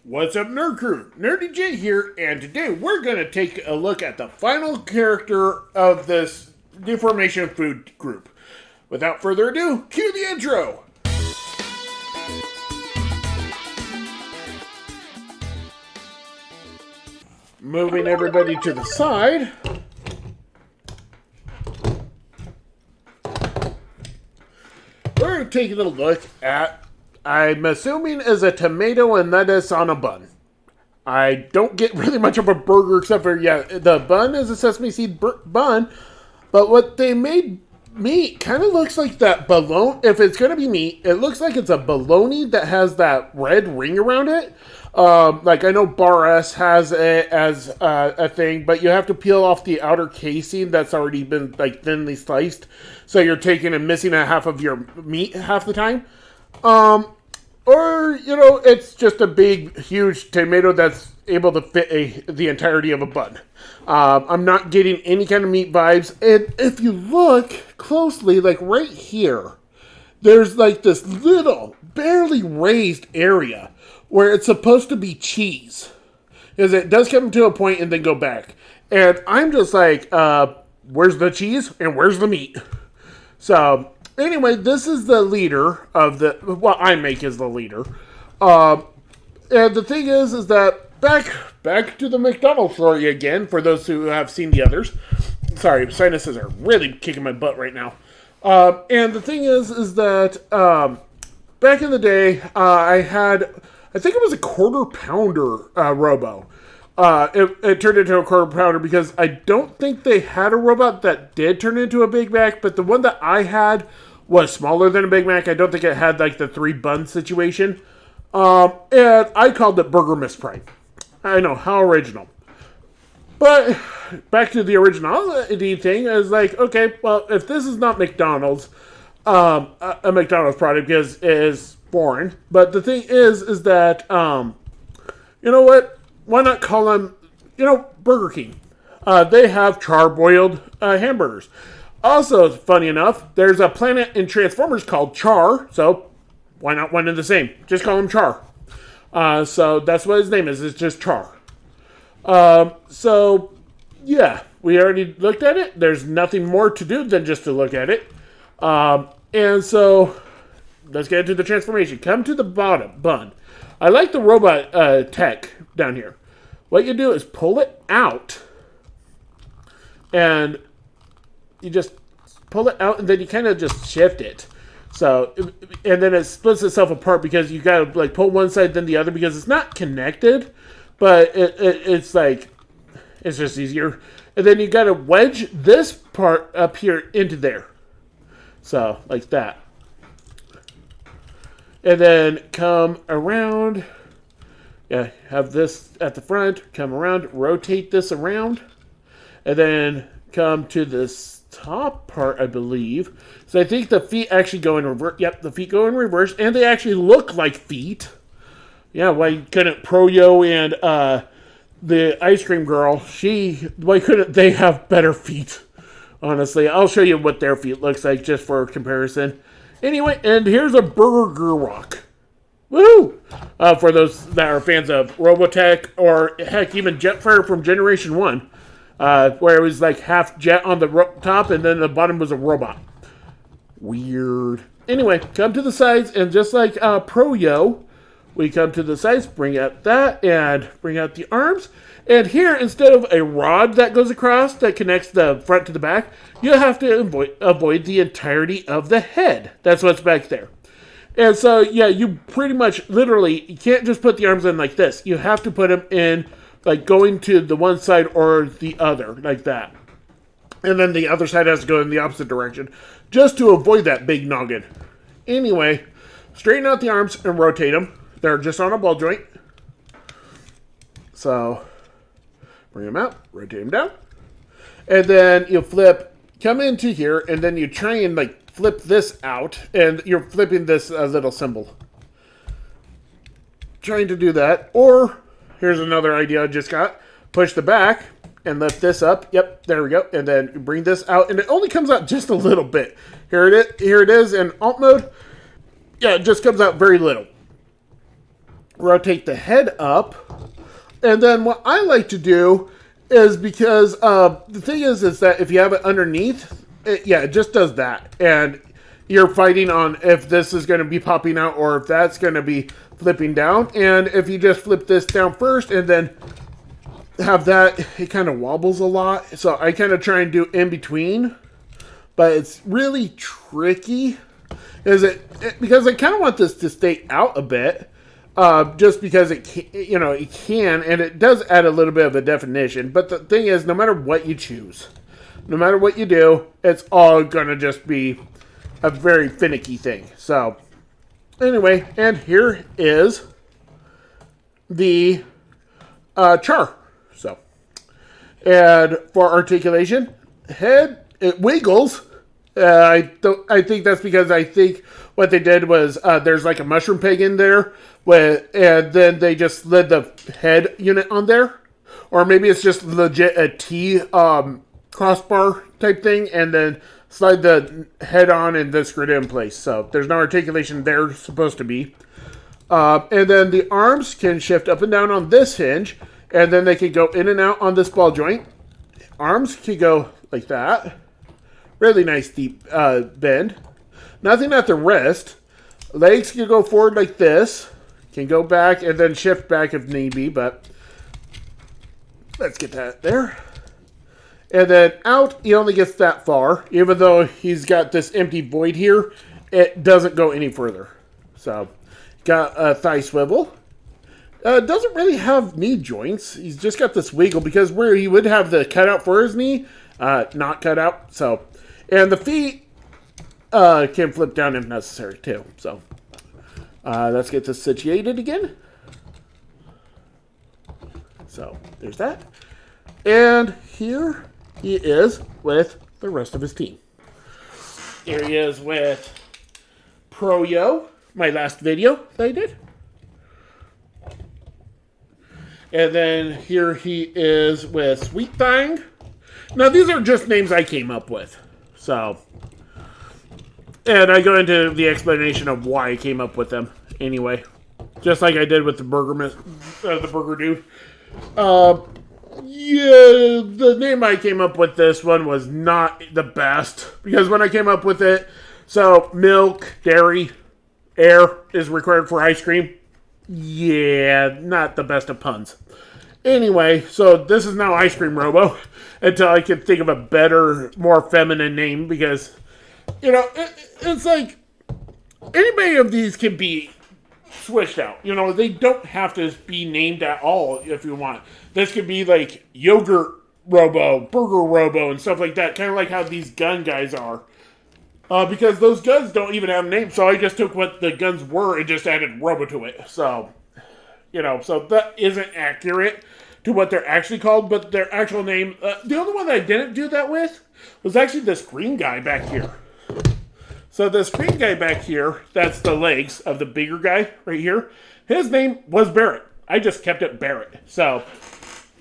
What's up, Nerd Crew? Nurdie J here, and today we're going to take a look at the final character of this Deformation food group. Without further ado, cue the intro! Moving everybody to the side. We're taking a look at, I'm assuming, is a tomato and lettuce on a bun. I don't get really much of a burger except for, the bun is a sesame seed bun. But what they made meat kind of looks like that bologna. If it's going to be meat, it looks like it's a bologna that has that red ring around it. Like I know Bar S has it as a thing, but you have to peel off the outer casing that's already been like thinly sliced. So you're taking and missing a half of your meat half the time. Or, it's just a big, huge tomato that's able to fit the entirety of a bun. I'm not getting any kind of meat vibes. And if you look closely, like right here, there's like this little, barely raised area where it's supposed to be cheese. Because it does come to a point and then go back. And I'm just like, where's the cheese and where's the meat? So, anyway, this is the leader of the, well, I make is the leader. And the thing is that back to the McDonald's story again, for those who have seen the others. Sorry, sinuses are really kicking my butt right now. And the thing is that back in the day, I think it was a quarter pounder Robo. It turned into a quarter pounder because I don't think they had a robot that did turn into a Big Mac, but the one that I had was smaller than a Big Mac. I don't think it had like the 3 bun situation. And I called it Burger Miss Prime. I know, how original. But back to the originality thing, I was like, okay, well, if this is not McDonald's, a McDonald's product because it is foreign. But the thing is that, you know what? Why not call them, Burger King? They have char-boiled hamburgers. Also, funny enough, there's a planet in Transformers called Char, so why not one and the same? Just call him Char. So that's what his name is. It's just Char. So, yeah, we already looked at it. There's nothing more to do than just to look at it. And so, let's get into the transformation. Come to the bottom, bun. I like the robot tech down here. What you do is pull it out, and you just pull it out, and then you kind of just shift it. So, and then it splits itself apart because you got to like pull one side then the other because it's not connected, but it's like, it's just easier. And then you got to wedge this part up here into there. So, like that. And then come around. Yeah, have this at the front. Come around, rotate this around. And then come to this top part, I believe. So I think the feet actually go in reverse. Yep, the feet go in reverse. And they actually look like feet. Yeah, why couldn't Proyo and the ice cream girl, why couldn't they have better feet? Honestly, I'll show you what their feet looks like just for comparison. Anyway, and here's a Burger Rock. Woo! For those that are fans of Robotech, or heck, even Jetfire from Generation 1. Where it was like half jet on the top and then the bottom was a robot. Weird. Anyway, come to the sides, and just like Proyo, we come to the sides, bring out that, and bring out the arms. And here, instead of a rod that goes across that connects the front to the back, you have to avoid the entirety of the head. That's what's back there. And so, yeah, you pretty much, literally, you can't just put the arms in like this. You have to put them in, like, going to the one side or the other, like that. And then the other side has to go in the opposite direction, just to avoid that big noggin. Anyway, straighten out the arms and rotate them. They're just on a ball joint. So, bring them out, rotate them down. And then you come into here, and then you try and, like, flip this out, and you're flipping this little symbol. Trying to do that. Or, here's another idea I just got. Push the back, and lift this up. Yep, there we go. And then bring this out, and it only comes out just a little bit. Here it is in alt mode. Yeah, it just comes out very little. rotate the head up. And then what I like to do is, because the thing is that if you have it underneath, it just does that. And you're fighting on if this is going to be popping out or if that's going to be flipping down. And if you just flip this down first and then have that, it kind of wobbles a lot. So I kind of try and do in between. But it's really tricky. Because I kind of want this to stay out a bit. Just because it can, and it does add a little bit of a definition. But the thing is, no matter what you choose, no matter what you do, it's all going to just be a very finicky thing. So, anyway, and here is the Char. So, and for articulation, head, it wiggles. I think that's because I think what they did was there's like a mushroom peg in there, and then they just slid the head unit on there, or maybe it's just legit a T crossbar type thing, and then slide the head on and then screw it in place. So there's no articulation there supposed to be, and then the arms can shift up and down on this hinge, and then they can go in and out on this ball joint. Arms can go like that. Really nice deep bend. Nothing at the wrist. Legs can go forward like this. Can go back and then shift back if need be, but let's get that there. And then out, he only gets that far. Even though he's got this empty void here, it doesn't go any further. So, got a thigh swivel. Doesn't really have knee joints. He's just got this wiggle, because where he would have the cutout for his knee, not cut out. So, and the feet can flip down if necessary too. So, let's get this situated again. So, there's that. And here he is with the rest of his team. Here he is with Pro-Yo, my last video that I did. And then here he is with Sweet Thang. Now, these are just names I came up with. So, and I go into the explanation of why I came up with them anyway. Just like I did with the burger dude. Yeah, the name I came up with this one was not the best. Because when I came up with it, so milk, dairy, air is required for ice cream. Yeah, not the best of puns. Anyway, so this is now Ice Cream Robo until I can think of a better, more feminine name, because, it's like anybody of these can be switched out. They don't have to be named at all if you want. This could be like Yogurt Robo, Burger Robo, and stuff like that, kind of like how these gun guys are. Because those guns don't even have names, so I just took what the guns were and just added Robo to it. So, so that isn't accurate to what they're actually called, but their actual name, the only one that I didn't do that with was actually this green guy back here. So this green guy back here, that's the legs of the bigger guy right here. His name was Barrett. I just kept it Barrett. So,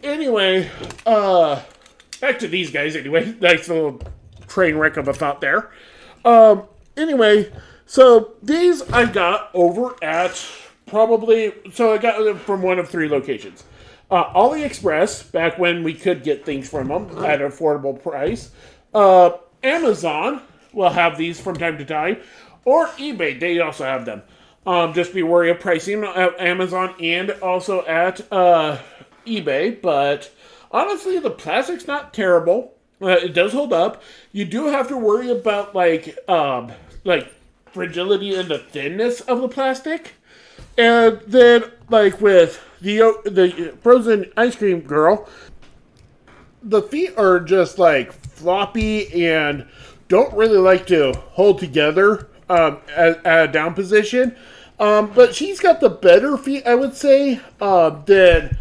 anyway, back to these guys anyway. Nice little train wreck of a thought there. Anyway, so these I got over at I got them from one of three locations. AliExpress, back when we could get things from them at an affordable price. Amazon will have these from time to time. Or eBay, they also have them. Just be wary of pricing at Amazon and also at eBay. But honestly, the plastic's not terrible. It does hold up. You do have to worry about like fragility and the thinness of the plastic. And then, like with the frozen ice cream girl, the feet are just like floppy and don't really like to hold together at a down position. But she's got the better feet, I would say, than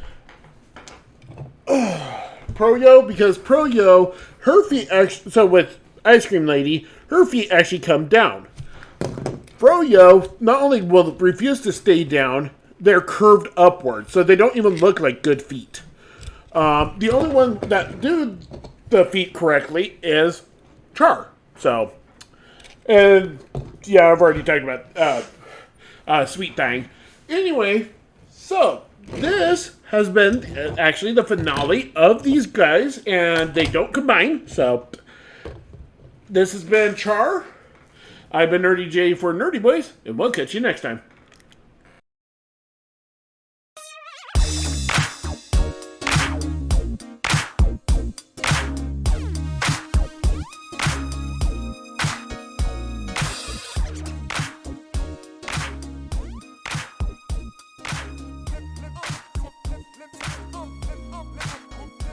Pro-Yo, because Pro-Yo, her feet actually, so with Ice Cream Lady, her feet actually come down. Pro-Yo not only will refuse to stay down, they're curved upward, so they don't even look like good feet. The only one that do the feet correctly is Char. So, and yeah, I've already talked about Sweet Thang. Anyway, So, this has been actually the finale of these guys, and they don't combine. So, this has been Char. I've been Nurdie J for Nurdie Boys, and we'll catch you next time.